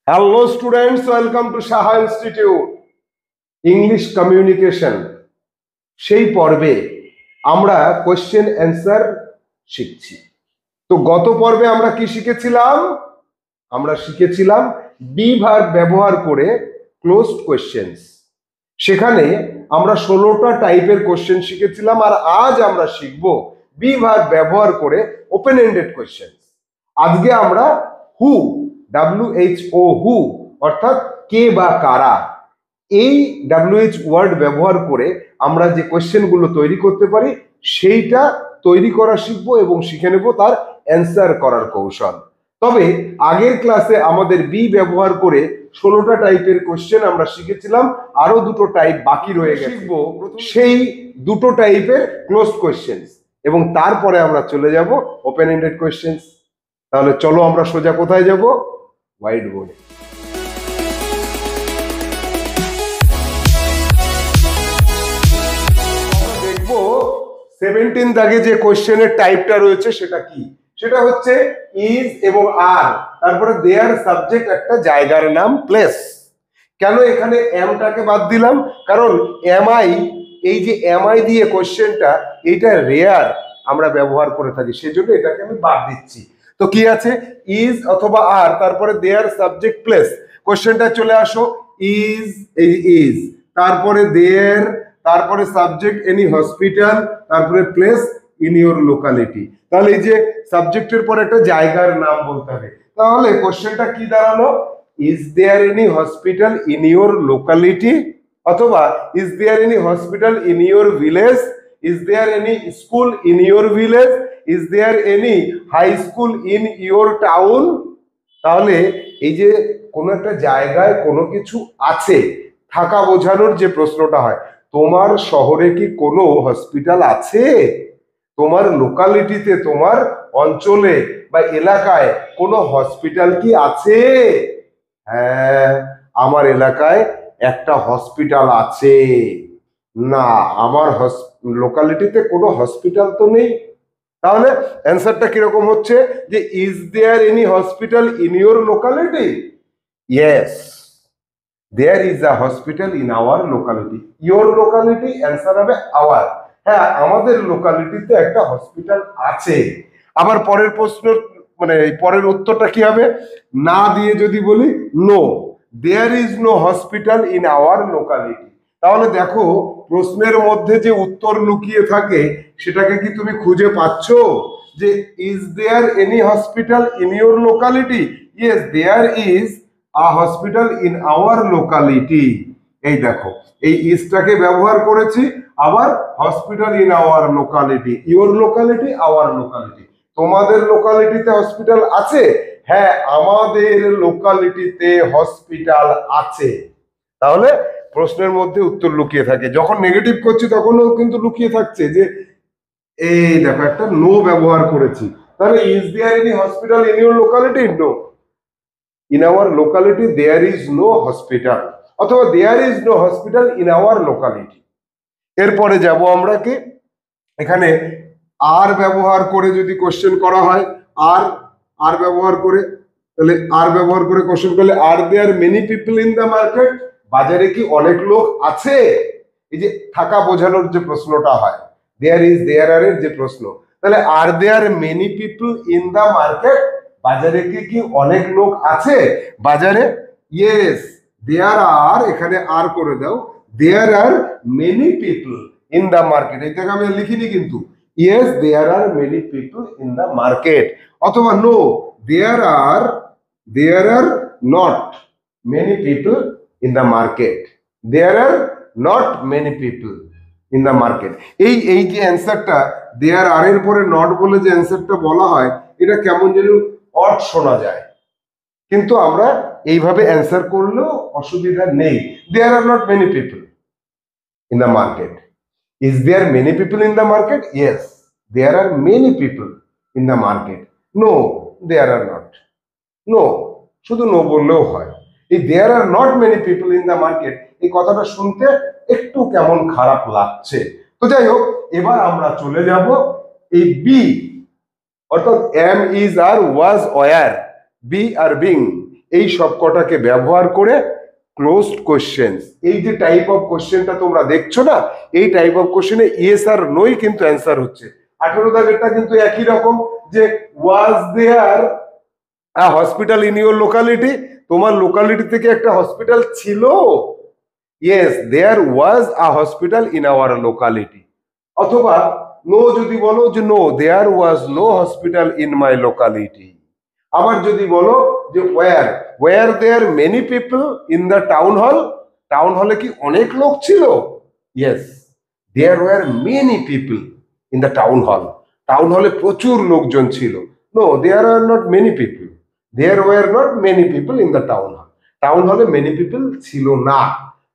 Hello students, welcome to Shaha Institute English Communication। সেই পর্বে আমরা কোশ্চেন অ্যান্সার শিখছি। তো গত পর্বে আমরা কি শিখেছিলাম? আমরা শিখেছিলাম বি ভার্ব ব্যবহার করে ক্লোজড কোশ্চেন্স। সেখানে আমরা 16টা টাইপের কোশ্চেন শিখেছিলাম, আর আজ আমরা শিখব বি ভার্ব ব্যবহার করে ওপেন এন্ডেড কোশ্চেন্স। আজকে আমরা হু WHO হু অর্থাৎ কে বা কারা, এই WH ওয়ার্ড ব্যবহার করে আমরা যে কোশ্চেনগুলো তৈরি করতে পারি সেইটা তৈরি করা শিখবো এবং শিখে নেব তার অ্যান্সার করার কৌশল। তবে আগের ক্লাসে আমাদের বি ব্যবহার করে 16টা টাইপের কোশ্চেন আমরা শিখেছিলাম, আরো দুটো টাইপ বাকি রয়ে গেছে। শিখবো সেই দুটো টাইপের ক্লোজড কোশ্চেন্স এবং তারপরে আমরা চলে যাব ওপেন এন্ডেড কোশ্চেন্স। তাহলে চলো আমরা সোজা কোথায় যাব? হোয়াইট বোর্ডে। দেখবো 17 দাগে যে কোশ্চেনের টাইপটা রয়েছে সেটা কি, সেটা হচ্ছে ইজ এবং আর, তারপরে দেয়ার সাবজেক্ট একটা জায়গার নাম প্লেস। কেন এখানে এমটাকে বাদ দিলাম? কারণ এমআই, এই যে এমআই দিয়ে কোশ্চেনটা, এইটা রেয়ার আমরা ব্যবহার করে থাকি, সেজন্য এটাকে আমি বাদ দিচ্ছি। তো কি আছে? ইজ অথবা আর, তারপরে দেয়ার সাবজেক্ট প্লেস। কোশ্চেনটা চলে আসো, ইজ, এই ইজ, তারপরে দেয়ার, তারপরে সাবজেক্ট এনি হসপিটাল, তারপরে প্লেস ইন ইউর লোকালিটি। তাহলে এই যে সাবজেক্টের পর একটা জায়গার নাম বলতে হবে। তাহলে কোশ্চেনটা কি দাঁড়ালো? Is there any hospital in your locality, অথবা is there any hospital in your village, is there any school in your village, is there any high school in your town. তাহলে এই যে কোনো একটা জায়গায় কোনো কিছু আছে, থাকা বোঝানোর যে প্রশ্নটা হয়, তোমার শহরে কি কোনো হসপিটাল আছে? তোমার লোকালিটিতে, তোমার অঞ্চলে বা এলাকায় কোনো হসপিটাল কি আছে? হ্যাঁ, আমার এলাকায় একটা হসপিটাল আছে। না, আমার লোকালিটিতে কোনো হসপিটাল তো নেই। তাহলে অ্যান্সারটা কিরকম হচ্ছে যে is there any hospital in your locality? Yes, there is a hospital in our locality. Your locality answer হবে আওয়ার। হ্যাঁ, আমাদের লোকালিটিতে একটা হসপিটাল আছে। আবার পরের প্রশ্ন, মানে পরের উত্তরটা কি হবে? না দিয়ে যদি বলি no, there is no hospital in our locality. তাহলে দেখো প্রশ্নের মধ্যে যে উত্তর লুকিয়ে থাকে সেটাকে কি তুমি খুঁজে পাচ্ছ? যে is there any hospital in your locality? Yes, there is a hospital in our locality. এই দেখো, এই ইজটাকে ব্যবহার করেছি, আবার hospital in our locality, your locality, our locality. তোমাদের লোকালিটিতে হসপিটাল আছে? হ্যাঁ, আমাদের লোকালিটিতে হসপিটাল আছে। তাহলে প্রশ্নের মধ্যে উত্তর লুকিয়ে থাকে। যখন নেগেটিভ করছি তখনও কিন্তু লুকিয়ে থাকছে যে এই দেখো একটা নো ব্যবহার করেছি। তাহলে is there any hospital in your locality? No, in our locality there is no hospital, অথবা there is no hospital in our locality. এরপরে যাব আমরা কি, এখানে আর ব্যবহার করে যদি কোশ্চেন করা হয়, আর ব্যবহার করে, তাহলে আর ব্যবহার করে কোশ্চেন করলে are there many people in the market? বাজারে কি অনেক লোক আছে? এই যে থাকা বোঝানোর যে প্রশ্নটা হয়, দেয়ার ইজ দেয়ার আর এর যে প্রশ্ন, তাহলে are there many people in the market? বাজারে কি অনেক লোক আছে বাজারে? ইয়েস, দেয়ার আর, এখানে আর করে দাও, there are many people in the market. এটাকে আমি লিখিনি কিন্তু। Yes, there are many people in the market, অথবা no, there are not many people in the market, there are not many people in the market. এই যে অ্যান্সারটা দেয়ার আর এর পরে নট বলে যে অ্যান্সারটা বলা হয়, এটা কেমন যেন অড শোনা যায়, কিন্তু আমরা এইভাবে অ্যান্সার করলেও অসুবিধা নেই। There are not many people in the market. Is there many people in the market? Yes, there are many people in the market. No, there are not. No, শুধু নো বললেও হয়। এই there are not many people in the market, এই কথাটা শুনতে একটু কেমন খারাপ লাগছে। তো যাই হোক, এবার আমরা চলে যাব এই বি, অর্থাৎ am, is, are, was, were, be আর বিং, এই সব কটাকে ব্যবহার করে ক্লোজড কোশ্চেন, এই যে টাইপ অফ কোশ্চেনটা তোমরা দেখছো না, এই টাইপ অফ কোশ্চেনে ইয়েস আর নোই কিন্তু অ্যান্সার হচ্ছে। 18 দাগেরটা কিন্তু একই রকম, যে was there a hospital in your locality, তোমার লোকালিটি থেকে একটা হসপিটাল ছিল? Yes, there was a hospital in our locality. অথবা নো যদি বলো যে no, there was no hospital in my locality. আবার যদি বলো যে were there many people in the town hall, town হলে কি অনেক লোক ছিল? Yes, there were many people in the town hall, town হলে প্রচুর লোকজন ছিল। No, there are not many people, there were not many people in the town hall, town হলে মেনি পিপল ছিল না।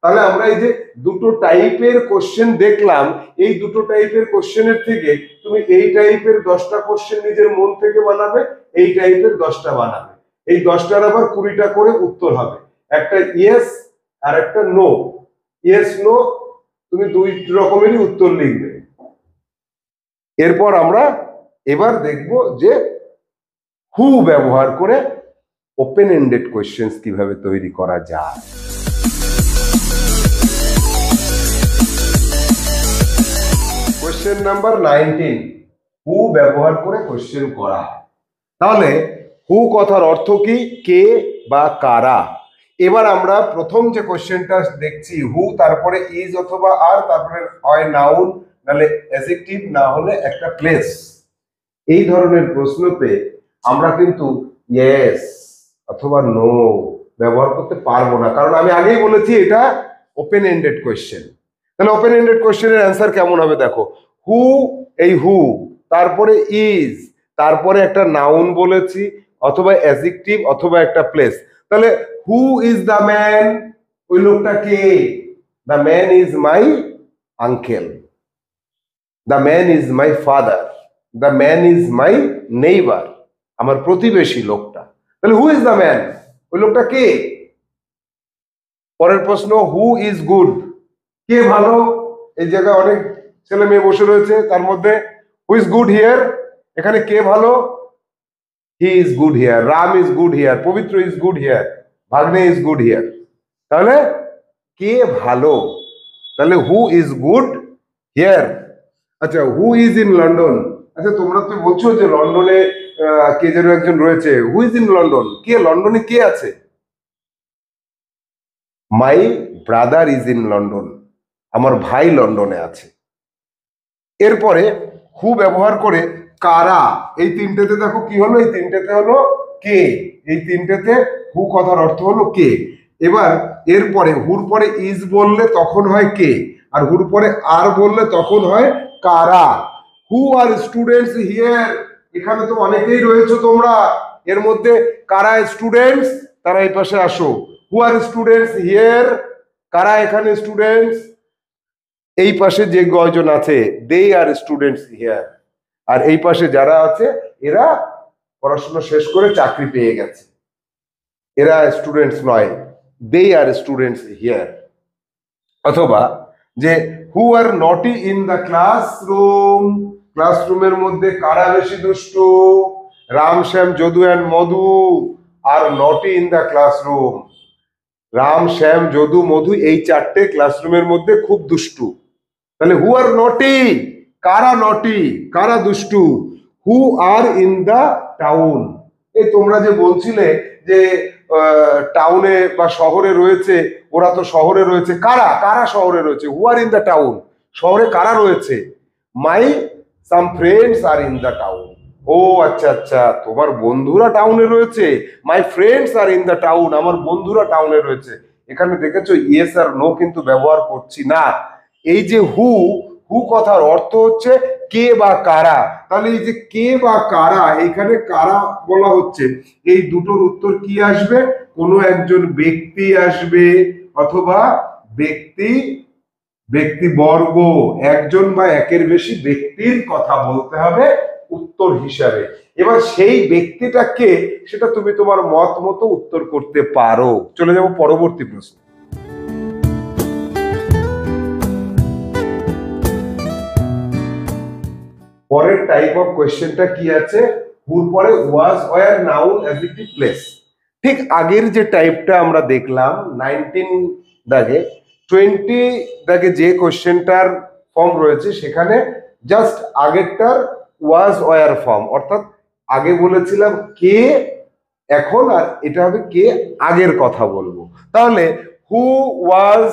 তাহলে আমরা এই যে দুটো টাইপের কোশ্চেন দেখলাম, এই দুটো টাইপের কোশ্চেনের থেকে তুমি এই টাইপের 10টা কোশ্চেন নিজের মন থেকে বানাবে, এই টাইপের 10টা বানাবে। এই 10টার আবার 20টা করে উত্তর হবে, একটা ইয়েস আর একটা নো। ইয়েস নো তুমি দুই রকমেরই উত্তর লিখবে। এরপর আমরা এবার দেখব যে হু ব্যবহার করে ওপেন এন্ডেড কোশ্চেন কিভাবে তৈরি করা যায়। কোশ্চেন নাম্বার 19, হু ব্যবহার করে কোশ্চেন করা। তাহলে হু কথার অর্থ কি? কে বা কারা। এবার আমরা প্রথম যে কোশ্চেনটা দেখছি, হু তারপরে ইজ অথবা আর, তারপরে হয় নাউন নাহলে অ্যাডজেক্টিভ, না হলে একটা প্লেস। এই ধরনের প্রশ্নতে আমরা কিন্তু ইয়েস অথবা নো ব্যবহার করতে পারবো না, কারণ আমি আগেই বলেছি এটা ওপেন এন্ডেড কোশ্চেন। তাহলে ওপেন এন্ডেড কোশ্চেনের অ্যান্সার কেমন হবে দেখো, হু, এই হু, তারপরে ইজ, তারপরে একটা নাউন বলেছি অথবা অ্যাডজেক্টিভ অথবা একটা প্লেস। তাহলে হু ইজ দ্য ম্যান, ওই লোকটা কে? The man is my uncle, the man is my father, the man is my neighbour, আমার প্রতিবেশী লোকটা। তাহলে হু ইজ দ্য ম্যান, ওই লোকটা কে? পরের প্রশ্ন, হু ইজ গুড, কে ভালো? এই জায়গায় অনেক ছেলে মেয়ে বসে রয়েছে, তার মধ্যে হু ইজ গুড হিয়ার, এখানে কে ভালো? He is good here, Ram is good here, পবিত্র ইজ গুড হিয়ার, ভাগ্নে ইজ গুড হিয়ার। তাহলে কে ভালো? তাহলে হু ইজ গুড হিয়ার। আচ্ছা, হু ইজ ইন লন্ডন। আচ্ছা, তোমরা তো বলছো যে লন্ডনে কে যেন একজন রয়েছে, হু ইজ ইন লন্ডন, কে লন্ডনে কে আছে? My brother is in London, আমার ভাই লন্ডনে আছে। এরপরে হু ব্যবহার করে কারা, এই তিনটেতে দেখো কি হলো, এই তিনটেতে হলো কে, এই তিনটেতে হু কথার অর্থ হলো কে। এবার এরপরে হুর পরে ইজ বললে তখন হয় কে, আর হুর পরে আর বললে তখন হয় কারা। হু আর স্টুডেন্টস হিয়ার, এখানে তো অনেকেই রয়েছে তোমরা, এর মধ্যে কারা স্টুডেন্টস, তারা এই পাশে আসো। হু আর স্টুডেন্টস হিয়ার, কারা এখানে স্টুডেন্টস? এই পাশে যে কয়জন আছে, দে আর স্টুডেন্টস হিয়ার। আর এই পাশে যারা আছে এরা পড়াশোনা শেষ করে চাকরি পেয়ে গেছে, এরা স্টুডেন্টস নয়, দে আর স্টুডেন্টস হিয়ার। অথবা যে হু আর নটি ইন দ্য ক্লাসরুম, ক্লাসরুমের মধ্যে কারা বেশি দুষ্টু? রাম, শ্যাম, যদু অ্যান্ড মধু আর নটি ইন দ্য ক্লাসরুম। রাম, শ্যাম, যদু, মধু এই চারটে ক্লাসরুমের মধ্যে খুব দুষ্টু। তাহলে হু আর নটি, কারা নটি, কারা দুষ্টু? হু আর ইন দ্য টাউন, এই তোমরা যে বলছিলে যে টাউনে বা শহরে রয়েছে, ওরা তো শহরে রয়েছে, কারা কারা শহরে রয়েছে? Who are in the town, শহরে কারা রয়েছে? My some friends are in the town. ও আচ্ছা আচ্ছা, তোমার বন্ধুরা টাউনে রয়েছে, my friends are in the town, আমার বন্ধুরা টাউনে রয়েছে। এখানে দেখেছো ইয়েস আর নো কিন্তু ব্যবহার করছি না। এই যে হু, হু কথার অর্থ হচ্ছে কে বা কারা। তাহলে এই যে কে বা কারা, এখানে কারা বলা হচ্ছে, এই দুটোর উত্তর কি আসবে? কোনো একজন ব্যক্তি আসবে অথবা ব্যক্তি, ব্যক্তিবর্গ, একজন বা একের বেশি ব্যক্তির কথা বলতে হবে উত্তর হিসাবে। এবার সেই ব্যক্তিটা কে সেটা তুমি তোমার মত মতো উত্তর করতে পারো। চলে যাব পরবর্তী প্রশ্ন। পরের টাইপ অফ কোয়েশ্চেনটা কি আছে, হুর পরে ওয়াজ, ওয়ার, নাউন, অ্যাডজেক্টিভ, প্লেস। ঠিক আগের যে টাইপটা আমরা দেখলাম 19 দাগে, 20 দাগে যে কোশ্চেনটার ফর্ম রয়েছে সেখানে জাস্ট আগেরটার ওয়াজ ওয়ার ফর্ম, অর্থাৎ আগে বলেছিলাম কে, এখন আর এটা হবে কে আগের কথা বলবো। তাহলে হু ওয়াজ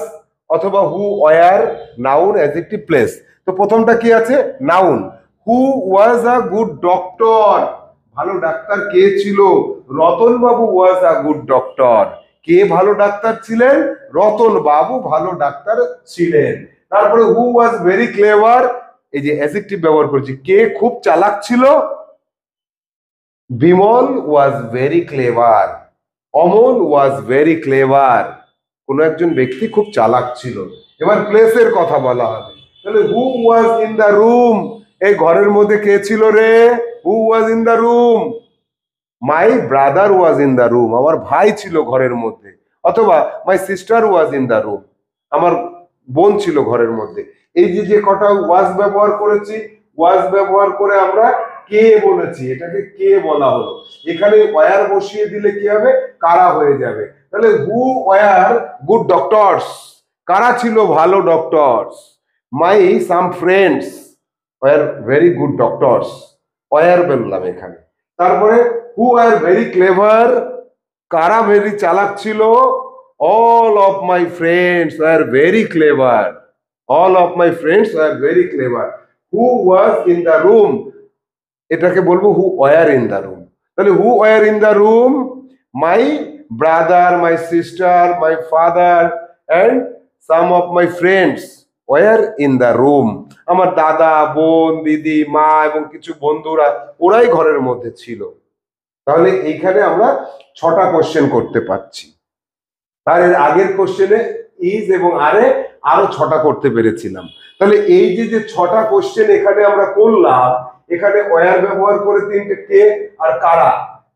অথবা who were noun adjective place. তো প্রথমটা কি আছে? Noun. Who was a good doctor, ভালো ডাক্তার কে ছিল? রতন বাবু ওয়াজ আ গুড ডক্টর। কে ভালো ডাক্তার ছিলেন? রতন বাবু ভালো ডাক্তার ছিলেন। তারপরে হু ওয়াজ ভেরি ক্লেভার, এই যে অ্যাডজেক্টিভ ব্যবহার করেছি, কে খুব চালাক ছিল? Bimal was very clever, Amal was very clever, কোন একজন ব্যক্তি খুব চালাক ছিল। এবার প্লেসের কথা বলা হবে, তাহলে who was in the room, এই ঘরের মধ্যে কে ছিল রে? Who was in the room? My brother was in the room, আমার ভাই ছিল ঘরের মধ্যে। অথবা my sister was in the room, আমার বোন ছিল ঘরের মধ্যে। এই যে যে কটা ওয়াজ ব্যবহার করেছি, ওয়াজ ব্যবহার করে আমরা কে বলেছি, এটাকে কে বলা হলো। এখানে ওয়ার বসিয়ে দিলে কি হবে? কারা হয়ে যাবে। তাহলে হু ওয়ার গুড ডক্টরস, কারা ছিল ভালো doctors? My some friends were very good doctors, were বললাম এখানে। তারপরে হু আর ভেরি ক্লেভার, কারা ভেরি চালাক ছিল? All of my friends are very clever, all of my friends are very clever. Who was in the room, এটাকে বলবো who were in the room. তাহলে who were in the room? My brother, my sister, my father and some of my friends were in the room, আমার দাদা, বোন, দিদি, মা এবং কিছু বন্ধুরা, ওরাই ঘরের মধ্যে ছিল। তাহলে এইখানে আমরা 6টা কোশ্চেন করতে পারছি। আর এর আগের কোশ্চেনে ইজ এবং আরে আরো 6টা করতে পেরেছিলাম। তাহলে এই যে যে 6টা কোশ্চেন এখানে আমরা করলাম, এখানে ওয়ার ব্যবহার করে 3টে, কে আর কারা।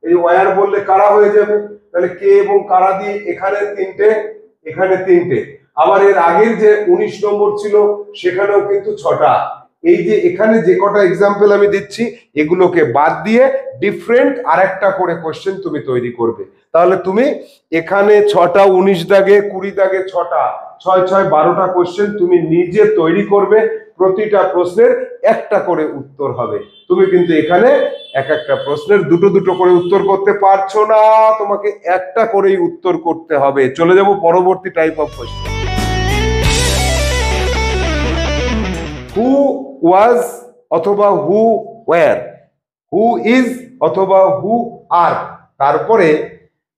এই ওয়ার বললে কারা হয়ে যাবে, তাহলে কে এবং কারা দিয়ে এখানে 3টে, এখানে 3টে। আবার এর আগের যে 19 নম্বর ছিল সেখানেও কিন্তু 6টা। এই যে এখানে যে কটা এক্সাম্পল আমি দিচ্ছি এগুলোকে বাদ দিয়ে ডিফারেন্ট আরেকটা করে কোশ্চেন তুমি তৈরি করবে। তাহলে তুমি এখানে 6টা, 19 দাগে, 20 দাগে 6টা, 6 6 12টা কোশ্চেন তুমি নিজে তৈরি করবে। প্রতিটা প্রশ্নের একটা করে উত্তর হবে। তুমি কিন্তু এখানে এক একটা প্রশ্নের দুটো দুটো করে উত্তর করতে পারছো না, তোমাকে একটা করেই উত্তর করতে হবে। চলে যাব পরবর্তী টাইপ অফ কোশ্চেন। হু ওয়াজ অথবা হু ওয়ার, হু ইজ অথবা হু আর, তারপরে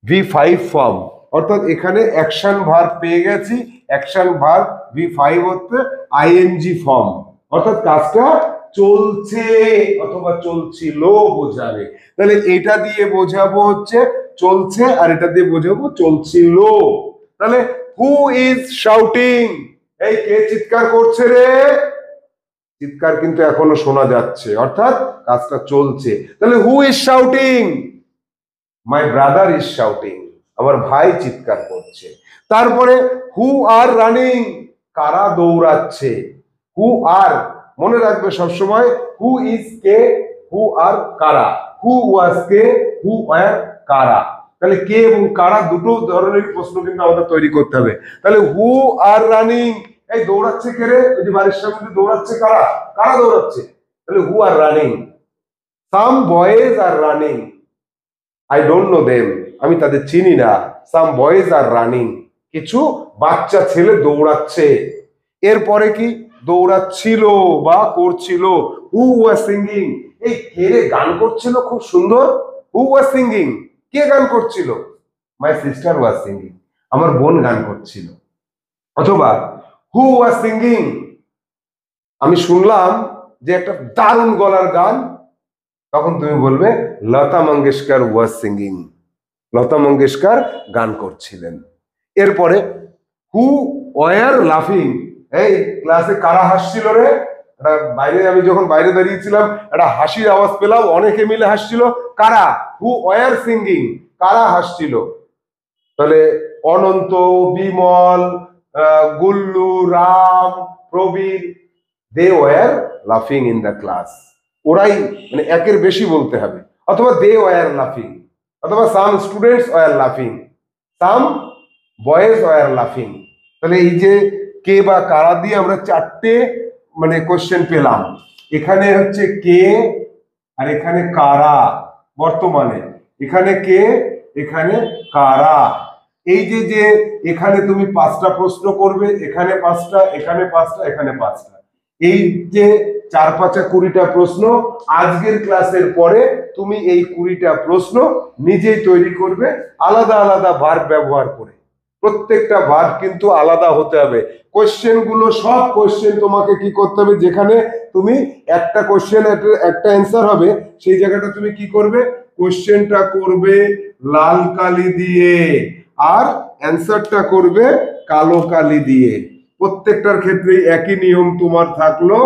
V5 ফর্ম, অর্থাৎ এখানে অ্যাকশন ভার্ব পেয়ে গেছি। অ্যাকশন ভার্ব V5 হচ্ছে আইএনজি ফর্ম, অর্থাৎ কাজটা চলছে অথবা চলছিল বোঝাবে। তাহলে এটা দিয়ে বোঝাবো হচ্ছে চলছে, আর এটা দিয়ে বোঝাবো চলছিল। তাহলে হু ইজ শাউটিং, এই কে চিৎকার করছে রে? চিৎকার কিন্তু এখনো শোনা যাচ্ছে, অর্থাৎ কাজটা চলছে। তাহলে who is shouting? My brother is shouting, আমার ভাই চিৎকার করছে। তারপরে হু আর রানিং, কারা দৌড়াচ্ছে? হু আর, মনে রাখবে সবসময় হু ইজ কে, হু আর কারা, হু ওয়াজ কে, হু ওয়ার কারা। তাহলে কে এবং কারা দুটো ধরনের প্রশ্ন কিন্তু আমাদের তৈরি করতে হবে। তাহলে হু আর রানিং, এই দৌড়াচ্ছে কে রে? ওই যে বাড়ির সামনে দৌড়াচ্ছে কারা? কারা দৌড়াচ্ছে? তাহলে who are running. Some boys are running, I don't know them, আমি তাদের চিনি না। সাম বয়েজ আর রানিং, কিছু বাচ্চা ছেলে দৌড়াচ্ছে। এরপরে কি? দৌড়াচ্ছিল বা করছিল। হু ওয়াজ সিঙ্গিং, এই কে রে গান করছিল খুব সুন্দর? হু ওয়াজ সিঙ্গিং, কে গান করছিল? মাই সিস্টার ওয়াজ সিঙ্গিং, আমার বোন গান করছিল। অথবা হু ওয়াজ সিঙ্গিং, আমি শুনলাম যে একটা দারুণ গলার গান, তখন তুমি বলবে লতা মঙ্গেশকর ওয়াজ সিঙ্গিং, লতা মঙ্গেশকর গান করছিলেন। এরপরে হু ওয়ার লাফিং, এই ক্লাসে কারা হাসছিল রে? বাইরে, আমি যখন বাইরে দাঁড়িয়েছিলাম একটা হাসির আওয়াজ পেলাম, অনেকে মিলে হাসছিল। কারা? হু ওয়ার সিঙ্গিং, কারা হাসছিল? তাহলে অনন্ত, বিমল, গুল্লু, রাম, প্রবীর, দে ওয়ার লাফিং ইন দ্য ক্লাস, ওরাই, মানে একের বেশি বলতে হবে। অথবা দে ওয়ার লাফিং, অথবা সাম স্টুডেন্টস ওয়ার লাফিং, সাম বয়েজ ওয়ার লাফিং। তাহলে এই যে কে বা কারা দিয়ে আমরা চারটে মানে কোশ্চেন পেলাম। এখানে হচ্ছে কে আর এখানে কারা, বর্তমানে এখানে কে এখানে কারা। এই যে যে এখানে তুমি 5টা প্রশ্ন করবে, এখানে 5টা, এখানে 5টা, এখানে 5টা, এই যে 4 5 20টা প্রশ্ন। আজকের ক্লাসের পরে তুমি এই 20টা প্রশ্ন নিজেই তৈরি করবে আলাদা আলাদা ভার্ব ব্যবহার করে। প্রত্যেকটা ভার্ব কিন্তু আলাদা হতে হবে। কোশ্চেন গুলো সব কোশ্চেন তোমাকে কি করতে হবে, যেখানে তুমি একটা কোশ্চেন একটা অ্যান্সার হবে সেই জায়গাটা তুমি কি করবে, কোশ্চেনটা করবে লাল কালি দিয়ে আর অ্যান্সারটা করবে কালো কালি দিয়ে। প্রত্যেকটার ক্ষেত্রে একই নিয়ম তোমার থাকলো,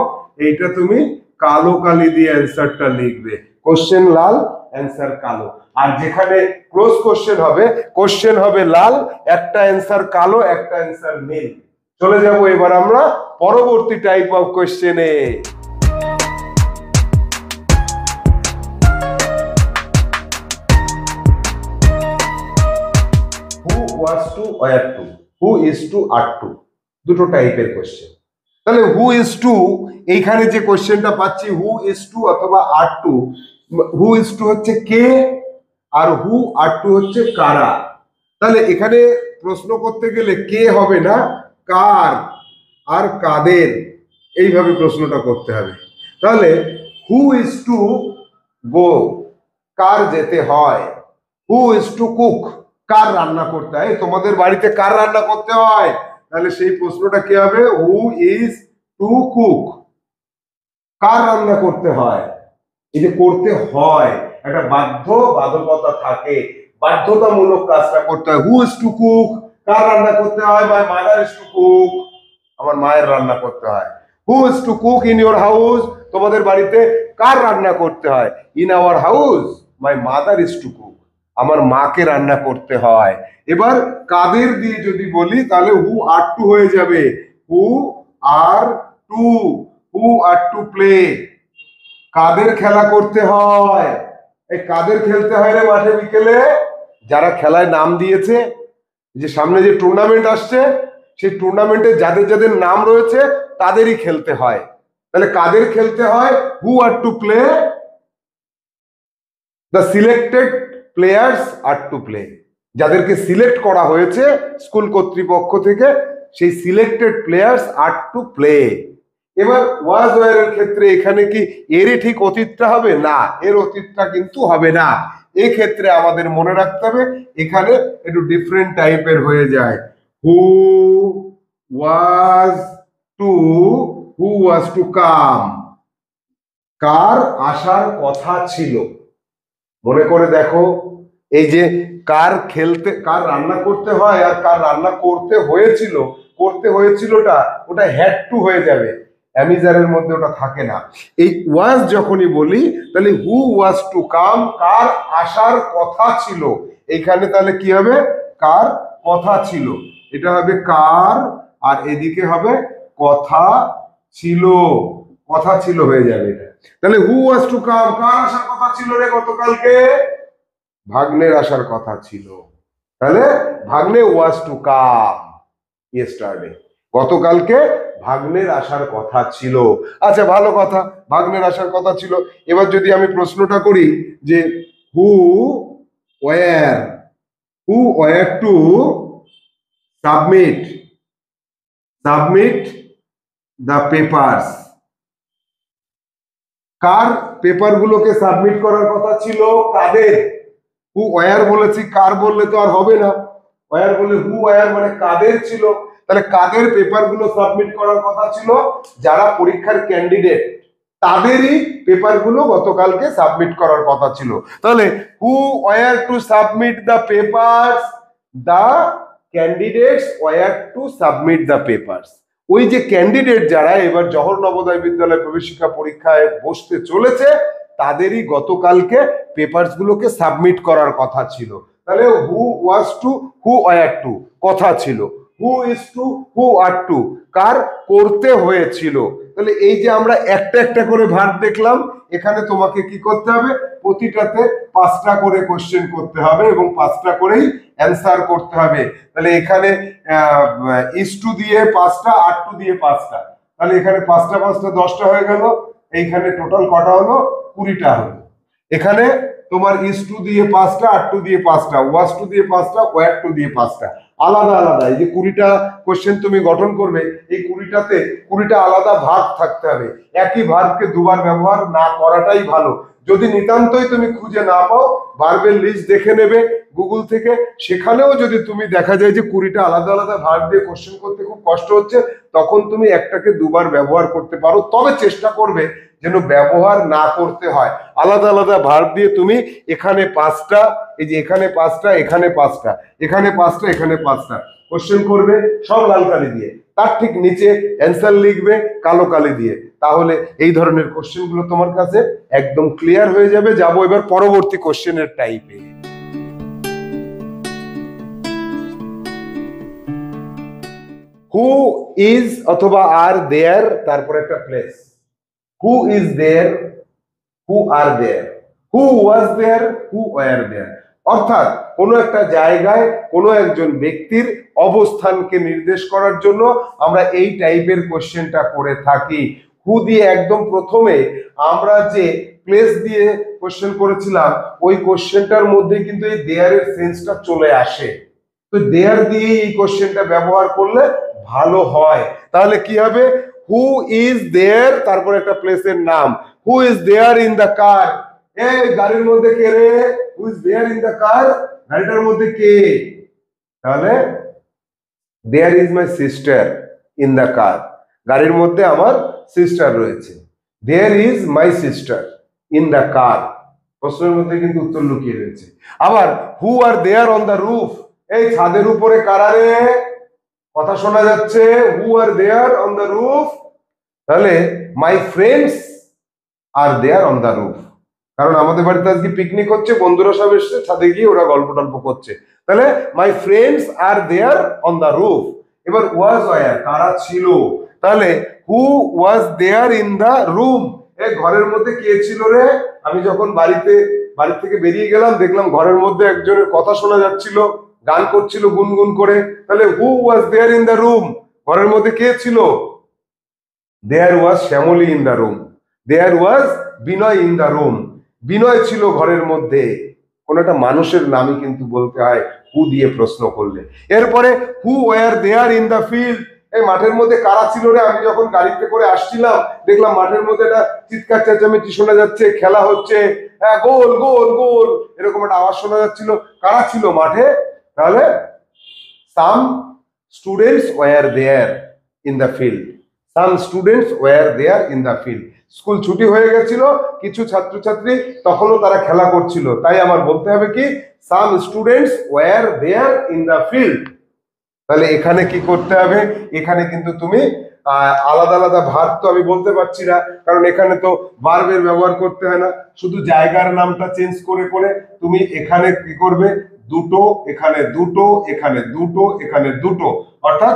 এইটা তুমি কালো কালি দিয়ে অ্যান্সারটা লিখবে, কোশ্চেন লাল অ্যান্সার কালো। আর যেখানে ক্লোজ কোশ্চেন হবে লাল, একটা অ্যান্সার কালো, একটা অ্যান্সার নীল। চলে যাব এবার আমরা পরবর্তী টাইপ অফ কোশ্চেনে। Who was to were to, who is to are to, দুটো টাইপের কোশ্চেন। তাহলে হু ইজ টু, এইখানে যে কোশ্চেনটা পাচ্ছি হু ইজ টু অথবা আর টু, হু ইজ টু হচ্ছে কে আর হু আর টু হচ্ছে কারা। তাহলে এখানে প্রশ্ন করতে গেলে কে হবে না, কার আর কাদের, এইভাবে প্রশ্নটা করতে হবে। তাহলে হু ইজ টু গো, কার যেতে হয়। হু ইজ টু কুক, কার রান্না করতে হয়, তোমাদের বাড়িতে কার রান্না করতে হয়, তাহলে সেই প্রশ্নটা কি হবে, হু ইজ টু কুক, কার রান্না করতে হয়। এই যে করতে হয়, একটা বাধ্যবাধকতা থাকে, বাধ্যতামূলক কাজটা করতে হয়। হু ইজ টু কুক, কার রান্না করতে হয়, my mother is to cook, আমার মায়ের রান্না করতে হয়। Who is to cook in your house, তোমাদের বাড়িতে কার রান্না করতে হয়, in our house my mother is to cook, আমার মাকে রান্না করতে হয়। এবার কাদের দিয়ে যদি বলি তাহলে হু আর টু হয়ে যাবে, who are to, who are to play, কাদের খেলা করতে হয়। এই কাদের খেলতে হয় রে মাঠে বিকেলে, যারা খেলায় নাম দিয়েছে, যে সামনে যে টুর্নামেন্ট আসছে সেই টুর্নামেন্টে যাদের যাদের নাম রয়েছে তাদেরই খেলতে হয়। তাহলে কাদের খেলতে হয়, who are to play, the selected players are to play, যাদেরকে সিলেক্ট করা হয়েছে স্কুল কর্তৃপক্ষ থেকে, সেই selected players are to play. এবার ওয়াজ ওয়ার এর ক্ষেত্রে এখানে কি এরই ঠিক অতীতটা হবে, না, এর অতীতটা কিন্তু হবে না। এই ক্ষেত্রে আমাদের মনে রাখতে হবে এখানে একটু ডিফারেন্ট টাইপের হয়ে যায়। হু was to, who was to come, কার আসার কথা ছিল। মনে করে দেখো, এই যে কার রান্না করতে হয় আর কার রান্না করতে হয়েছিল, করতে হয়েছিলটা ওটা হ্যাড টু হয়ে যাবে, অ্যামিজারের মধ্যে ওটা থাকে না। এই ওয়াজ যখনই বলি তাহলে হু ওয়াজ টু কাম, কার আসার কথা ছিল, এইখানে তাহলে কি হবে, কার কথা ছিল, এটা হবে কার, আর এদিকে হবে কথা ছিল, কথা ছিল হয়ে যাবে এটা। তাহলে হু ওয়াজ টু কাম, কার আসার কথা ছিল রে গতকালকে, ভাগ্নের আসার কথা ছিল। তাহলে ভাগ্নে ওয়াজ টু কাম ইয়েস্টারডে, গতকালকে ভাগ্নের আসার কথা ছিল। আচ্ছা ভালো কথা, ভাগ্নের আসার কথা ছিল। এবার যদি আমি প্রশ্নটা করি যে হু were to submit the papers, car paper গুলোকে সাবমিট করার কথা ছিল, কাদের। হু ওয়ার বলেছি, কার বললে তো আর হবে না, ওয়ার বলে হু ওয়ার মানে কাদের ছিল। তাহলে কাদের পেপার গুলো সাবমিট করার কথা ছিল, যারা পরীক্ষার ক্যান্ডিডেট তাদেরই পেপার গুলো গতকালকে সাবমিট করার কথা ছিল। তাহলে who were to submit the papers, the candidates war to submit the papers. ওই যে ক্যান্ডিডেট যারা এবার জওহর নবোদয় বিদ্যালয় প্রবেশিকা পরীক্ষায় বসতে চলেছে তাদেরই গতকালকে পেপারস গুলোকে সাবমিট করার কথা ছিল। তাহলে who was to, who were to কথা ছিল, who is to, who are to কার করতে হয়েছিল, তাহলে এই যে আমরা একটা একটা করে ভার্ব দেখলাম, এখানে তোমাকে কি করতে হবে, প্রতিটাতে 5টা করে কোশ্চেন করতে হবে এবং 5টা করেই অ্যান্সার করতে হবে। তাহলে এখানে ইজ টু দিয়ে 5টা, আর টু দিয়ে 5টা, তাহলে এখানে 5টা 5টা 10টা হয়ে গেল। এইখানে টোটাল কটা হলো, 20টা হলো। এখানে তোমার ইজ টু দিয়ে 5টা, আর টু দিয়ে 5টা, ওয়াজ টু দিয়ে 5টা, ওয়্যার টু দিয়ে 5টা, আলাদা আলাদা। এই যে 20টা কোশ্চেন তুমি গঠন করবে, এই 20টাতে 20টা আলাদা ভার্ব থাকতে হবে। একই ভার্বকে দুবার ব্যবহার না করাটাই ভালো। যদি নিতান্তই তুমি খুঁজে না পাও, ভার্বের লিস্ট দেখে নেবে গুগল থেকে, সেখানেও যদি তুমি দেখা যায় যে 20টা আলাদা আলাদা ভার্ব দিয়ে কোশ্চেন করতে খুব কষ্ট হচ্ছে, তখন তুমি একটাকে দুবার ব্যবহার করতে পারো। তবে চেষ্টা করবে যেন ব্যবহার না করতে হয়। আলাদা আলাদা ভার্ব দিয়ে তুমি এখানে 5টা, এই যে এখানে 5টা, এখানে 5টা, এখানে 5টা, এখানে 5টা কোশ্চেন করবে, সব লাল কালি দিয়ে। তার ঠিক নিচে অ্যান্সার লিখবে কালো কালি দিয়ে। তাহলে এই ধরনের কোশ্চেন গুলো তোমার কাছে একদম ক্লিয়ার হয়ে যাবে। যাবো এবার পরবর্তী কোশ্চেনের টাইপে। হু ইজ অথবা আর দেয়ার, তারপর একটা place. Who is there, who are there, who was there, who were there. অর্থাৎ কোনো একটা জায়গায় কোনো একজন ব্যক্তির অবস্থানকে নির্দেশ করার জন্য আমরা এই টাইপের কোশ্চেনটা করে থাকি। হু দিয়ে একদম প্রথমে আমরা যে প্লেস দিয়ে কোশ্চেন করেছিলাম, ওই কোশ্চেনটার মধ্যে কিন্তু এই দেয়ারের সেন্সটা চলে আসে। তো দেয়ার দিয়ে এই কোশ্চেনটা ব্যবহার করলে ভালো হয়। তাহলে কি হবে, হু ইজ দেয়ার, তারপর একটা প্লেসের নাম। Who is there in the car, এই গাড়ির মধ্যে কে রে, who is there in the car, গাড়িটার মধ্যে কে। তাহলে there is my sister in the car, গাড়ির মধ্যে আমার সিস্টার রয়েছে। There is my sister in the car, প্রশ্নের মধ্যে কিন্তু উত্তর লুকিয়ে রয়েছে। আবার who are there on the roof, এই ছাদের উপরে কারা রে, কথা শোনা যাচ্ছে, who are there on the roof. তাহলে my friends are there on the roof, কারণ আমাদের বাড়িতে আজকে পিকনিক হচ্ছে, বন্ধুরা সব এসছে, ছাদে গিয়ে ওরা গল্প টল্প করছে। তাহলে my friends are there on the roof. এবার ওয়াজ ওয়্যার, কারা ছিল, তাহলে who was there in the room, এ ঘরের মধ্যে কে ছিল রে। আমি যখন বাড়ি থেকে বেরিয়ে গেলাম, দেখলাম ঘরের মধ্যে একজনের কথা শোনা যাচ্ছিল, গান করছিল গুনগুন করে। তাহলে who was there in the room, ঘরের মধ্যে কে ছিল, there was Shyamali in the room, there was Binoy in the room, Binoy ছিল ঘরের মধ্যে। কোন একটা মানুষের নামই কিন্তু বলতে হয় হু দিয়ে প্রশ্ন করলে। এরপরে who were there in the field, এই মাঠের মধ্যে কারা ছিল রে। আমি যখন গাড়িতে করে আসছিলাম, দেখলাম মাঠের মধ্যে একটা চিৎকার চেঁচামেচি শোনা যাচ্ছে, খেলা হচ্ছে, হ্যাঁ গোল গোল গোল, এরকম একটা আওয়াজ শোনা যাচ্ছিল, কারা ছিল মাঠে। তাহলে some students were there in the field, some students were there in the field. School ছুটি হয়ে গেছিল, কিছু ছাত্রছাত্রী তখনও তারা খেলা করছিল, তাই আমার বলতে হবে কি, some students were there in the field. তাহলে এখানে কি করতে হবে, এখানে কিন্তু তুমি আলাদা আলাদা ভার্ব তো আমি বলতে পারছি না, কারণ এখানে তো ভার্বের ব্যবহার করতে হয় না, শুধু জায়গার নামটা চেঞ্জ করে করে তুমি এখানে কি করবে, দুটো, এখানে দুটো, এখানে দুটো, এখানে দুটো, অর্থাৎ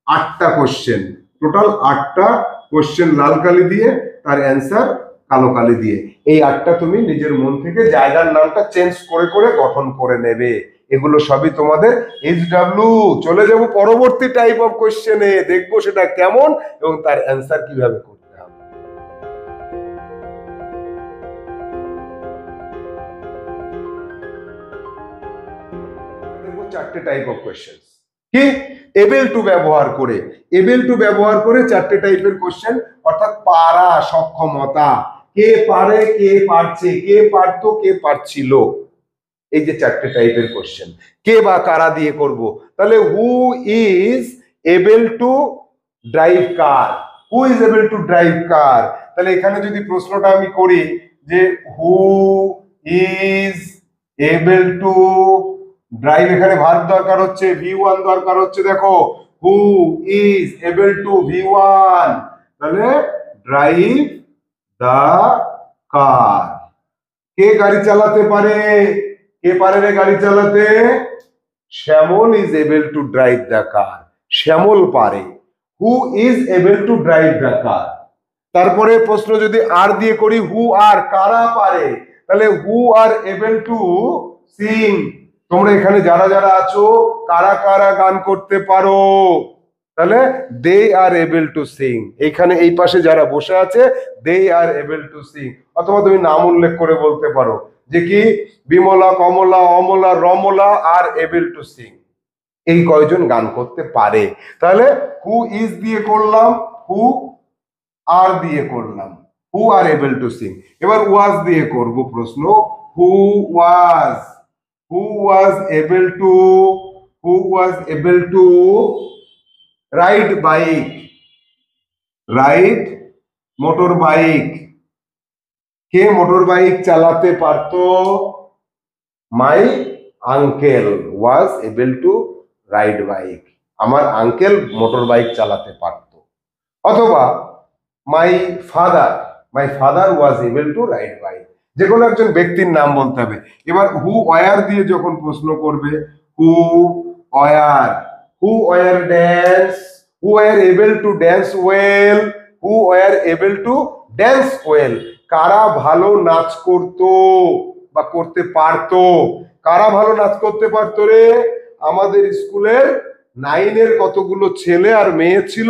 8টা কোশ্চেন, টোটাল 8টা কোশ্চেন লাল কালি দিয়ে, তার অ্যান্সার কালো কালি দিয়ে। এই 8টা তুমি নিজের মন থেকে জায়গার নামটা চেঞ্জ করে করে গঠন করে নেবে। এগুলো সবই তোমাদের এইচডব্লিউ। চলে যাব পরবর্তী টাইপ অফ কোশ্চেনে, দেখবো সেটা কেমন এবং তার অ্যান্সার কিভাবে করতে হবে। দেখবো 4টে টাইপ অফ কোশ্চেন। কি, এবেল টু ব্যবহার করে, এবেল টু ব্যবহার করে 4টে টাইপের কোশ্চেন, অর্থাৎ পারা, সক্ষমতা, কে পারে, কে পারছে, কে পারতো, কে পারছিল, এই যে 4টে টাইপের কোশ্চেন। কে বা কারা দিয়ে করব, তাহলে who is able to drive car, who is able to drive car. তাহলে এখানে যদি প্রশ্নটা আমি করি যে who is able to drive, এখানে ভার্ব দরকার হচ্ছে, V1 দরকার হচ্ছে, দেখো হু ইজ এবেল টু V1, তাহলে ড্রাইভ দা কার। কে গাড়ি চালাতে পারে, কে পারে রে গাড়ি চালাতে, Shyamal is able to drive the car, Shyamal পারে। Who is able to drive the car, তারপরে প্রশ্ন যদি আর দিয়ে করি, হু আর কারা পারে, তাহলে who are able to Singh. তোমরা এখানে যারা যারা আছো কারা কারা গান করতে পারো, তাহলে they are able to sing. এখানে এই পাশে যারা বসে আছে they are able to sing. অথবা তুমি নাম উল্লেখ করে বলতে পারো যে কি Bimala, Kamala, Amala, Ramala are able to sing, এই কয়জন গান করতে পারে। তাহলে হু ইজ দিয়ে করলাম, হু আর দিয়ে করলাম, who are able to sing. এবার ওয়াজ দিয়ে করব প্রশ্ন, who was, who was able to, who was able to ride bike, ride motor bike. কে মোটর বাইক চালাতে পারতো? My uncle was able to ride bike, আমার আঙ্কেল মোটর বাইক চালাতে পারতো। অথবা my father, my father was able to ride bike, যে কোনো একজন ব্যক্তির নাম বলতে হবে। এবার হু ওয়ার দিয়ে যখন প্রশ্ন করবে, who were, who were dance, who were able to dance well, who were able to dance well, কারা ভালো নাচ করতো বা করতে পারতো। কারা ভালো নাচ করতে পারতো রে? আমাদের স্কুলের 9-এর কতগুলো ছেলে আর মেয়ে ছিল,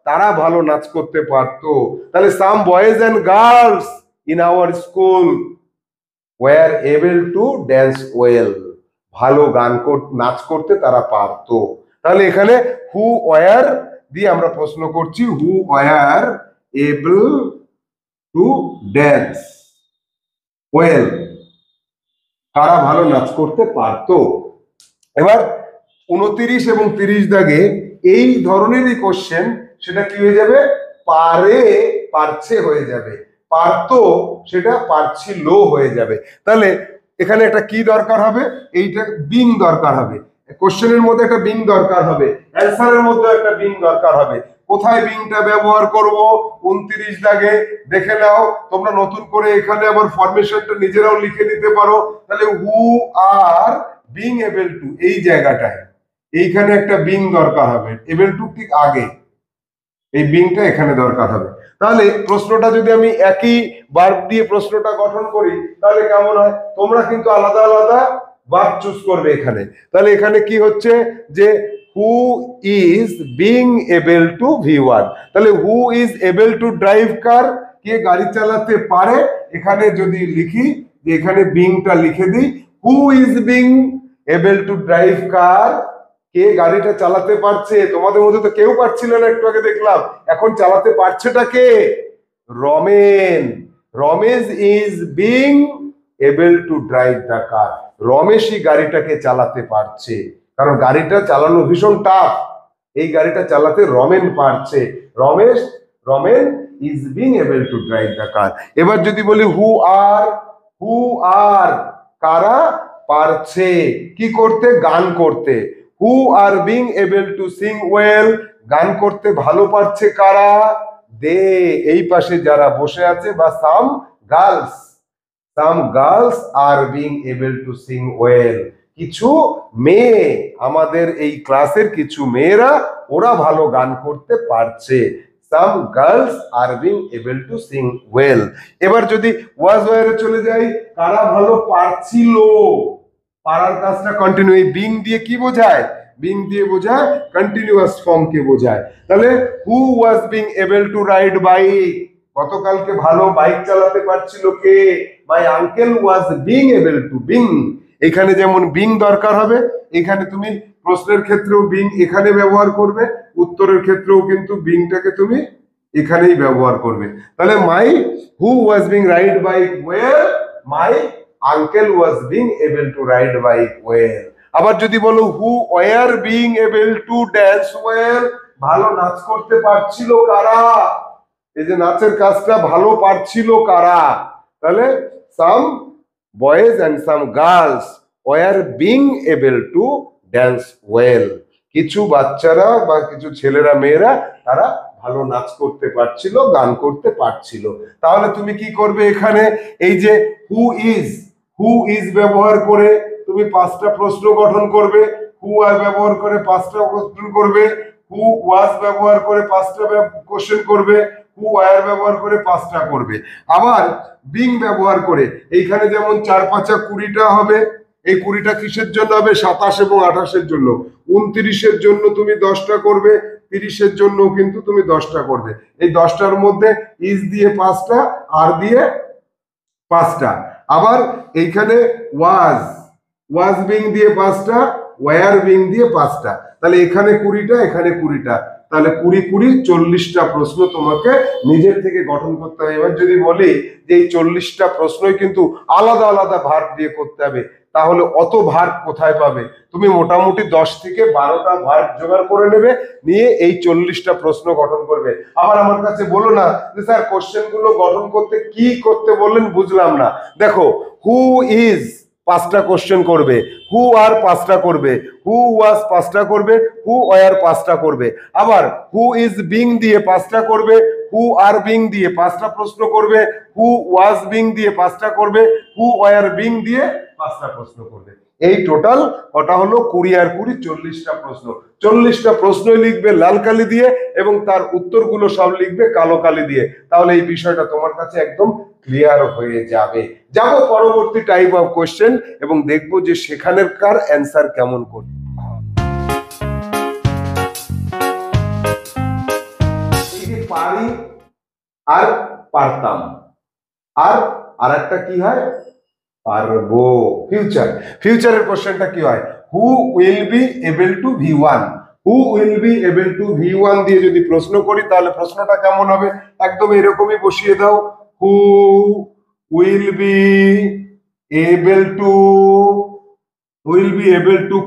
তারা ভালো নাচ করতে পারতো। তাহলে some boys and girls in our school were able to dance well, ভালো গান নাচ করতে তারা পারতো। তাহলে এখানে হু ওয়ার দিয়ে আমরা প্রশ্ন করছি, who were able to dance well, কারা ভালো নাচ করতে পারতো। এবার 29 এবং 30 দাগে এই ধরনেরই কোশ্চেন, সেটা কি হয়ে যাবে? পারে পারছে হয়ে যাবে, পারতো সেটা পারছিল হয়ে যাবে। তাহলে এখানে একটা কি দরকার হবে? এইটা বিং দরকার হবে, কোশ্চেনের মধ্যে একটা বিং দরকার হবে, অ্যান্সারের মধ্যে একটা বিং দরকার হবে। কোথায় বিংটা ব্যবহার করব? 29 দাগে দেখে নাও তোমরা, নতুন করে এখানে আবার ফরমেশনটা নিজেরাও লিখে নিতে পারো। তাহলে who are being able two, এই জায়গাটায় এইখানে একটা বিং দরকার হবে, এবল টু ঠিক আগে, এই বিংটা এখানে দরকার হবে। তাহলে প্রশ্নটা যদি আমি একই ভার্ব দিয়ে প্রশ্নটা গঠন করি তাহলে কেমন হয়? তোমরা কিন্তু আলাদা আলাদা ভার্ব চুজ করবে এখানে। তাহলে এখানে কি হচ্ছে যে who is being able to V1, তাহলে who is able to drive car, কে গাড়ি চালাতে পারে। এখানে যদি লিখি যে এখানে বিংটা লিখে দিই, who is being able to drive car, কে গাড়িটা চালাতে পারছে। তোমাদের মধ্যে তো কেউ পারছিল না একটু আগে দেখলাম, এখন চালাতে পারছেটা কে? Ramen, Ramesh is being able to drive the car, রমেশই গাড়িটাকে চালাতে পারছে, কারণ গাড়িটা চালানো ভীষণ টাফ, এই গাড়িটা চালাতে রমেন পারছে। Ramesh, Ramen is being able to drive the কার। এবার যদি বলি হু আর, হু আর কারা পারছে কি করতে? গান করতে। Who are being able to sing well, গান করতে ভালো পারছে কারা? দে, এই পাশে যারা বসে আছে, বা সাম girls, some girls R being able to sing well, কিছু মেয়ে, আমাদের এই ক্লাসের কিছু মেয়েরা ওরা ভালো গান করতে পারছে। সাম girls R being able to sing well. এবার যদি ওয়াজ ওয়ারে চলে যাই, কারা ভালো পারছিল, পারার কাজটা কন্টিনিউ, এই বিং দিয়ে কি বোঝায়? বিং দিয়ে বোঝায় কন্টিনিউয়াস ফর্মকে বোঝায়। তাহলে who was being able to ride bike, গতকালকে ভালো বাইক চালাতে পারছিল কে? My uncle was being able to being, এখানে যেমন বিং দরকার হবে, এখানে তুমি প্রশ্নের ক্ষেত্রেও বিং এখানে ব্যবহার করবে, উত্তরের ক্ষেত্রেও কিন্তু বিংটাকে তুমি এখানেই ব্যবহার করবে। তাহলে my who was being ride bike well, my uncle was being able to ride bike well. আবার যদি বলো who were being able to dance well, ভালো নাচ করতে পারছিল কারা? এই যে নাচের কাজটা ভালো পারছিল কারা? তাহলে some boys and some girls were being able to dance well, কিছু বাচ্চারা বা কিছু ছেলেরা মেয়েরা তারা ভালো নাচ করতে পারছিল, গান করতে পারছিল। তাহলে তুমি কি করবে? এখানে এই যে হু ইজ, হু ইজ ব্যবহার করে তুমি 5টা প্রশ্ন গঠন করবে, হু আর ব্যবহার করে 5টা কোশ্চেন করবে, হু ওয়াজ ব্যবহার করে 5টা কোশ্চেন করবে, হু ওয়ার ব্যবহার করে 5টা করবে। আবার বিং ব্যবহার করে এইখানে যেমন 4 5 20টা হবে, এই 20টা কিসের জন্য হবে? 27 এবং 28 এর জন্য। 29 এর জন্য তুমি 10টা করবে, 30 এর জন্য কিন্তু তুমি 10টা করবে। এই 10টার মধ্যে ইজ দিয়ে 5টা, আর দিয়ে 5টা। আবার এইখানে ওয়াজ বিং দিয়ে 5টা, ওয়ার বিং দিয়ে 5টা। তাহলে এখানে 20টা, এখানে 20টা, তাহলে 20 20 40টা প্রশ্ন তোমাকে নিজের থেকে গঠন করতে হবে। এবার যদি বলি যে এই 40টা প্রশ্নই কিন্তু আলাদা আলাদা ভার্ব দিয়ে করতে হবে, তাহলে অত ভার্ব কোথায় পাবে? তুমি মোটামুটি 10 থেকে 12টা ভার্ব জোগাড় করে নেবে, নিয়ে এই 40টা প্রশ্ন গঠন করবে। আবার আমার কাছে বলো না যে স্যার কোশ্চেন গুলো গঠন করতে কি করতে বললেন, বুঝলাম না। দেখো, হু ইজ 5টা কোশ্চেন করবে, হু আর 5টা করবে, হু ওয়াজ 5টা করবে, হু ওয়ার 5টা করবে। আবার হু ইজ বিং দিয়ে 5টা করবে, হু আর বিং দিয়ে 5টা প্রশ্ন করবে, হু ওয়াজ বিং দিয়ে 5টা করবে, হু ওয়ার বিং দিয়ে 5টা প্রশ্ন করবে। এই টোটাল কটা হলো? 20 আর 20 40টা প্রশ্ন। 40টা প্রশ্নই লিখবে লাল কালি দিয়ে, এবং তার উত্তরগুলো সব লিখবে কালো কালি দিয়ে। তাহলে এই বিষয়টা তোমার কাছে একদম ক্লিয়ার হয়ে যাবে। যাব পরবর্তী টাইপ অফ কোশ্চেন এবং দেখব যে সেখানেরকার অ্যান্সার কেমন করবে। পারি আর পারতাম, আর একটা কি হয়? পারবো। ফিউচারের কোশ্চেনটা কি হয়? Who will be able to V1। Who will be able to V1 দিয়ে যদি প্রশ্ন করি, তাহলে প্রশ্নটা কেমন হবে? একদম এরকমই বসিয়ে দাও, who will be able to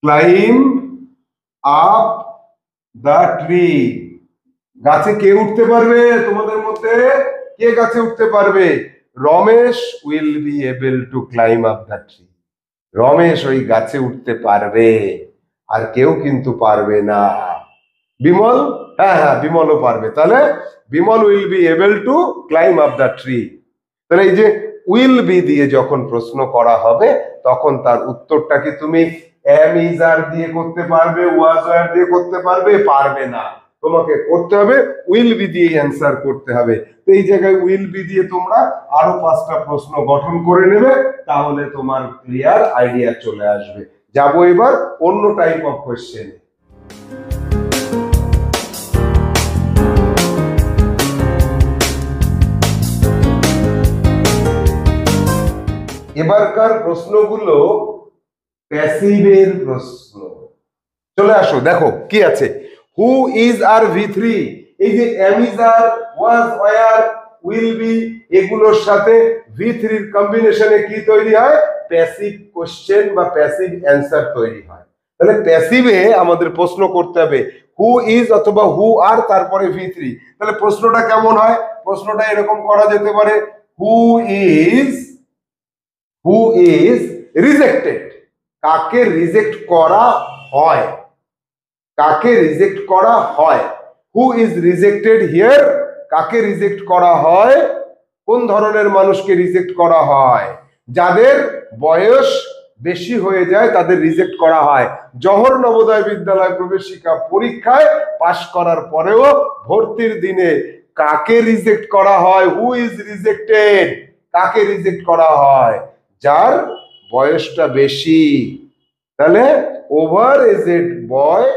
climb up the tree. গাছে কে উঠতে পারবে তোমাদের মধ্যে? কে গাছে উঠতে পারবে? Ramesh will be able to climb up the tree. Ramesh ওই গাছে উঠতে পারবে, আর কেউ কিন্তু পারবে না। বিমল, হ্যাঁ বিমলও পারবে। তাহলে Bimal will be able to climb up the tree. তাহলে এই যে উইল বি দিয়ে যখন প্রশ্ন করা হবে, তখন তার উত্তরটা কি তুমি এম ইজ আর দিয়ে করতে পারবে, ওয়াজ ওয়ার দিয়ে করতে পারবে? পারবে না। তোমাকে করতে হবে উইল বি দিয়ে অ্যান্সার করতে হবে। তো এই জায়গায় উইল বি দিয়ে তোমরা আরো 5টা প্রশ্ন গঠন করে নেবে, তাহলে তোমার ক্লিয়ার আইডিয়া চলে আসবে। যাব এবার অন্য টাইপ অফ কোশ্চেন। এবারকার প্রশ্নগুলো প্যাসিভের প্রশ্ন। চলে আসো, দেখো কি আছে। হু ইজ আর V3, এই যে am is are, was were, will be, এগুলোর সাথে V3 এর কম্বিনেশনে কি তৈরি হয়? প্যাসিভ কোশ্চেন বা প্যাসিভ অ্যান্সার তৈরি হয়। তাহলে প্যাসিভে আমাদের প্রশ্ন করতে হবে হু ইজ অথবা হু আর, তারপরে V3। তাহলে প্রশ্নটা কেমন হয়? প্রশ্নটা এরকম করা যেতে পারে, হু ইজ রিজেক্টেড। কাকে রিজেক্ট করা হয়? কাকে রিজেক্ট করা হয়? Who is rejected here. কাকে রিজেক্ট করা হয়? কোন ধরনের মানুষকে রিজেক্ট করা হয়? যাদের বয়স বেশি হয়ে যায় তাদের রিজেক্ট করা হয়। জওহর নবোদয় বিদ্যালয় প্রবেশিকা পরীক্ষায় পাশ করার পরেও ভর্তির দিনে কাকে রিজেক্ট করা হয়? Who is rejected. কাকে রিজেক্ট করা হয়? যার বয়সটা বেশি। তাহলে over aged boy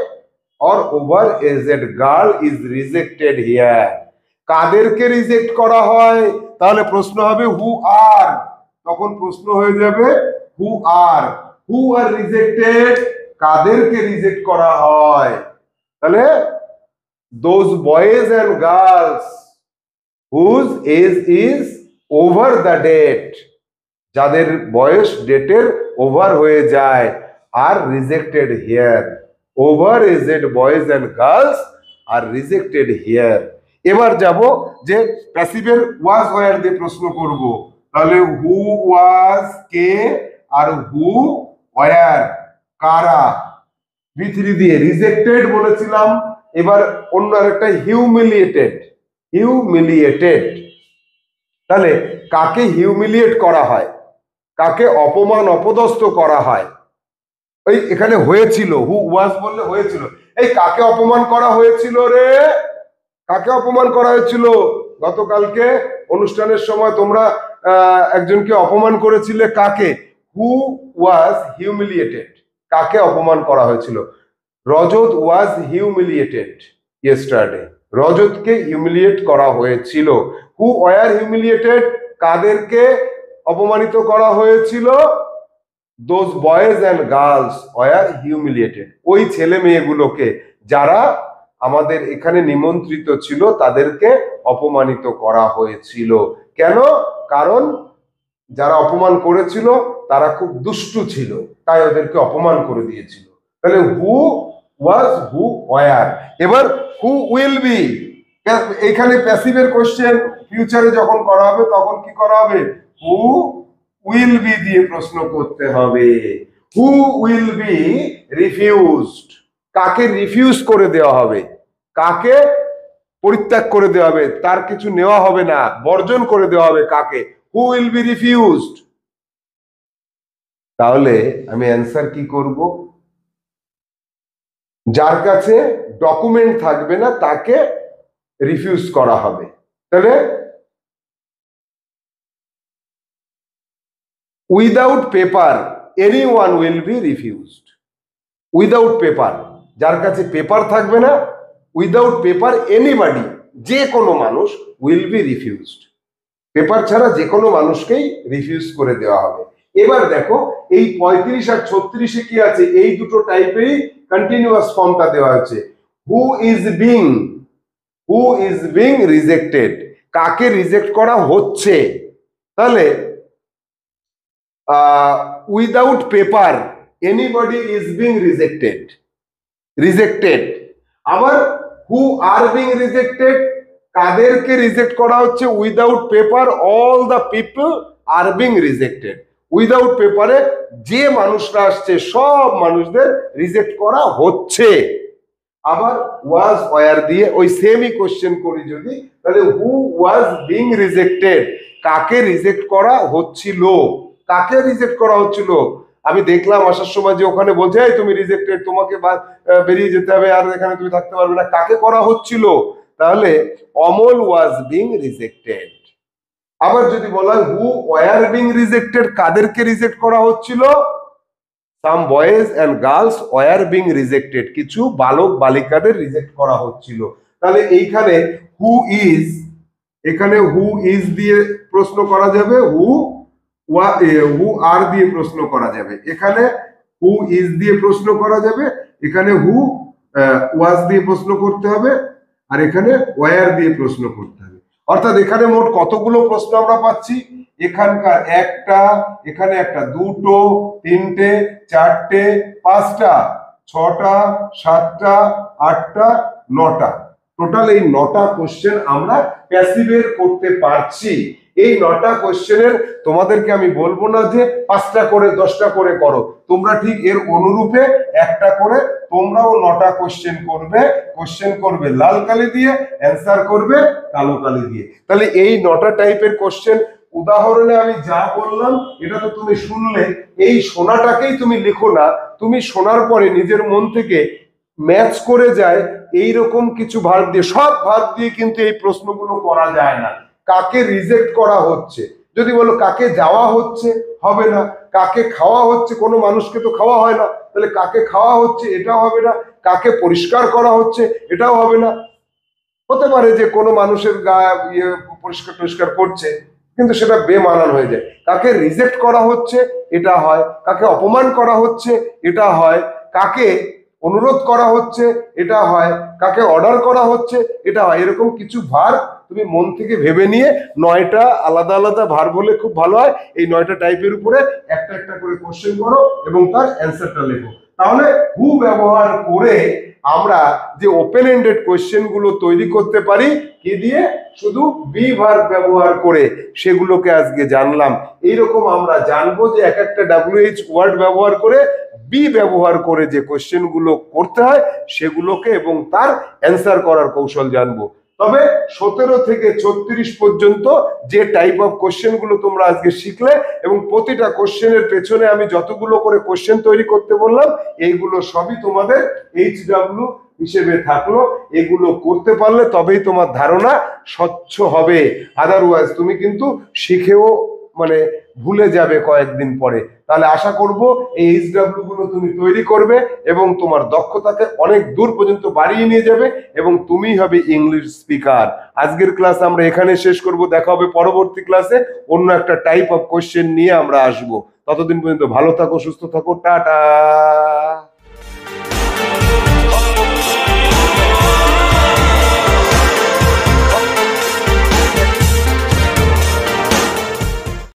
or over aged girl is rejected here। কাদেরকে রিজেক্ট করা হয়? তাহলে প্রশ্ন হবে হু আর, তখন প্রশ্ন হয়ে যাবে হু আর রিজেক্টেড। কাদেরকে রিজেক্ট করা হয়? তাহলে those boys and girls whose age is over the date, যাদের বয়স ডেটের ওভার হয়ে যায়, are rejected here. Over aged boys and girls are rejected here. এবার যাব যে প্যাসিভের ওয়াজ ওয়ার দিয়ে প্রশ্ন করব। তাহলে who was K, R who were কারা। V3 দিয়ে রিজেক্টেড বলেছিলাম। এবার অন্য আরেকটা হিউমিলিয়েটেড। তাহলে কাকে হিউমিলিয়েট করা হয়? কাকে অপমান অপদস্থ করা হয়? ওই এখানে হয়েছিল, হু ওয়াজ বললে হয়েছিল। এই কাকে অপমান করা হয়েছিল রে? কাকে অপমান করা হয়েছিল? গতকালকে অনুষ্ঠানের সময় তোমরা একজনকে অপমান করেছিলে, কাকে? হু ওয়াজ হিউমিলিয়েটেড? কাকে অপমান করা হয়েছিল? রজত ওয়াজ হিউমিলিয়েটেড ইয়েস্টারডে। রজতকে হিউমিলিয়েট করা হয়েছিল। Who were humiliated? কাদেরকে অপমানিত করা হয়েছিল? Those boys and girls war humiliated. ওই ছেলে মেয়েগুলোকে যারা আমাদের এখানে নিমন্ত্রিত ছিল তাদেরকে অপমানিত করা হয়েছিল। কেন? কারণ যারা অপমান করেছিল তারা খুব দুষ্টু ছিল, তাই ওদেরকে অপমান করে দিয়েছিল। তাহলে হু ওয়াজ, হু ওয়ার। এবার হু উইল বি, এখানে প্যাসিভের কোশ্চেন ফিউচারে যখন করা হবে তখন কি করা হবে? হু উইল বি দিয়ে প্রশ্ন করতে হবে। Who will be refused? কাকে রিফিউজ করে দেওয়া হবে? কাকে পরিত্যাগ করে দেওয়া হবে? তার কিছু নেওয়া হবে না, বর্জন করে দেওয়া হবে। কাকে? Who will be refused. তাহলে আমি অ্যান্সার কি করব? যার কাছে ডকুমেন্ট থাকবে না তাকে রিফিউজ করা হবে। তাহলে without paper anyone will be refused. Without paper, যার কাছে পেপার থাকবে না, উইদাউট পেপার এনিবডি, যে কোনো মানুষ, উইল বি রিফিউজড। পেপার ছাড়া যে কোনো মানুষকেই রিফিউজ করে দেওয়া হবে। এবার দেখো এই 35 আর 36-এ কি আছে? এই দুটো টাইপেরই কন্টিনিউয়াস ফর্মটা দেওয়া আছে। হু ইজ বিং রিজেক্টেড? কাকে রিজেক্ট করা হচ্ছে? তাহলে without paper anybody is being rejected. আবার হু আর বিং রিজেক্টেড? কাদেরকে রিজেক্ট করা হচ্ছে? Without paper all the people are being rejected. Without পেপারে যে মানুষরা আসছে সব মানুষদের রিজেক্ট করা হচ্ছে। আবার ওয়াজ ওয়ার দিয়ে ওই সেমই কোশ্চেন করি যদি, তাহলে হু ওয়াজ বিং রিজেক্টেড? কাকে রিজেক্ট করা হচ্ছিল? কাকে রিজেক্ট করা হচ্ছিল? আমি দেখলাম আসার সময় যে ওখানে বলছে তুমি রিজেক্টেড, তোমাকে বেরিয়ে যেতে হবে, আর এখানে তুমি থাকতে পারবে না। কাকে করা হচ্ছিল? তাহলে অমল ওয়াজ বিং রিজেক্টেড। আবার যদি বলা হয় হু ওয়ার বিং রিজেক্টেড, কাদেরকে রিজেক্ট করা হচ্ছিল? Some boys and girls were being rejected, কিছু বালক বালিকাদের রিজেক্ট করা হচ্ছিল। তাহলে এইখানে হু ইজ, এখানে হু ইজ দিয়ে প্রশ্ন করা যাবে, হু আর দিয়ে প্রশ্ন করা যাবে, এখানে হু ইজ দিয়ে প্রশ্ন করা যাবে, এখানে হু ওয়াজ দিয়ে প্রশ্ন করতে হবে, আর এখানে ওয়ার দিয়ে প্রশ্ন করতে হবে। অর্থাৎ এখানে মোট কতগুলো প্রশ্ন আমরা পাচ্ছি? এখানকার একটা, এখানে একটা, দুটো, তিনটে, চারটে, পাঁচটা, ছটা, সাতটা, আটটা, নটা, টোটাল এই 9টা কোশ্চেন আমরা প্যাসিভের করতে পারছি। এই 9টা কোশ্চেনের তোমাদেরকে আমি বলবো না যে 5টা করে 10টা করে করো, তোমরা ঠিক এর অনুরূপে একটা করে তোমরাও 9টা কোশ্চেন করবে লাল কালি দিয়ে, অ্যান্সার করবে কালো কালি দিয়ে। তাহলে এই 9টা টাইপের কোশ্চেন উদাহরণে আমি যা বললাম এটা তো তুমি শুনলে, এই শোনাটাকেই তুমি লিখো না, তুমি শোনার পরে নিজের মন থেকে ম্যাচ করে যায় এইরকম কিছু ভার্ব দিয়ে। সব ভার্ব দিয়ে কিন্তু এই প্রশ্নগুলো করা যায় না। কাকে রিজেক্ট করা হচ্ছে, যদি বলো কাকে যাওয়া হচ্ছে, হবে না। কাকে খাওয়া হচ্ছে, কোনো মানুষকে তো খাওয়া হয় না, তাহলে কাকে খাওয়া হচ্ছে এটাও হবে না। কাকে পরিষ্কার করা হচ্ছে এটাও হবে না। হতে পারে যে কোনো মানুষের গা পরিষ্কার করছে, কিন্তু সেটা বেমানান হয়ে যায়। কাকে রিজেক্ট করা হচ্ছে এটা হয়, কাকে অপমান করা হচ্ছে এটা হয়, কাকে অনুরোধ করা হচ্ছে এটা হয়, কাকে অর্ডার করা হচ্ছে এটা হয়। এরকম কিছু ভার্ব তুমি মন থেকে ভেবে নিয়ে 9টা আলাদা আলাদা ভার্ব হলে খুব ভালো হয়। এই 9টা টাইপের উপরে একটা একটা করে কোশ্চেন করো এবং তার অ্যান্সারটা লেখো। তাহলে হু ব্যবহার করে আমরা যে ওপেন এন্ডেড কোশ্চেন গুলো তৈরি করতে পারি কি দিয়ে? শুধু বি ভার্ব ব্যবহার করে। সেগুলোকে আজকে জানলাম। এইরকম আমরা জানবো যে এক একটা WH ওয়ার্ড ব্যবহার করে, বি ব্যবহার করে যে কোশ্চেন গুলো করতে হয় সেগুলোকে এবং তার অ্যান্সার করার কৌশল জানবো। তবে 17 থেকে 36 পর্যন্ত যে টাইপ অফ কোশ্চেন গুলো তোমরা আজকে শিখলে, এবং প্রতিটা কোশ্চেনের পেছনে আমি যতগুলো করে কোশ্চেন তৈরি করতে বললাম, এইগুলো সবই তোমাদের HW হিসেবে থাকলো। এগুলো করতে পারলে তবেই তোমার ধারণা স্বচ্ছ হবে, আদারওয়াইজ তুমি কিন্তু শিখেও মানে ভুলে যাবে কয়েকদিন পরে। তাহলে আশা করব এই HW গুলো তুমি তৈরি করবে এবং তোমার দক্ষতাকে অনেক দূর পর্যন্ত বাড়িয়ে নিয়ে যাবে এবং তুমি হবে ইংলিশ স্পিকার। আজকের ক্লাস আমরা এখানে শেষ করব। দেখা হবে পরবর্তী ক্লাসে অন্য একটা টাইপ অফ কোশ্চেন নিয়ে আমরা আসব। ততদিন পর্যন্ত ভালো থাকো, সুস্থ থাকো, টাটা।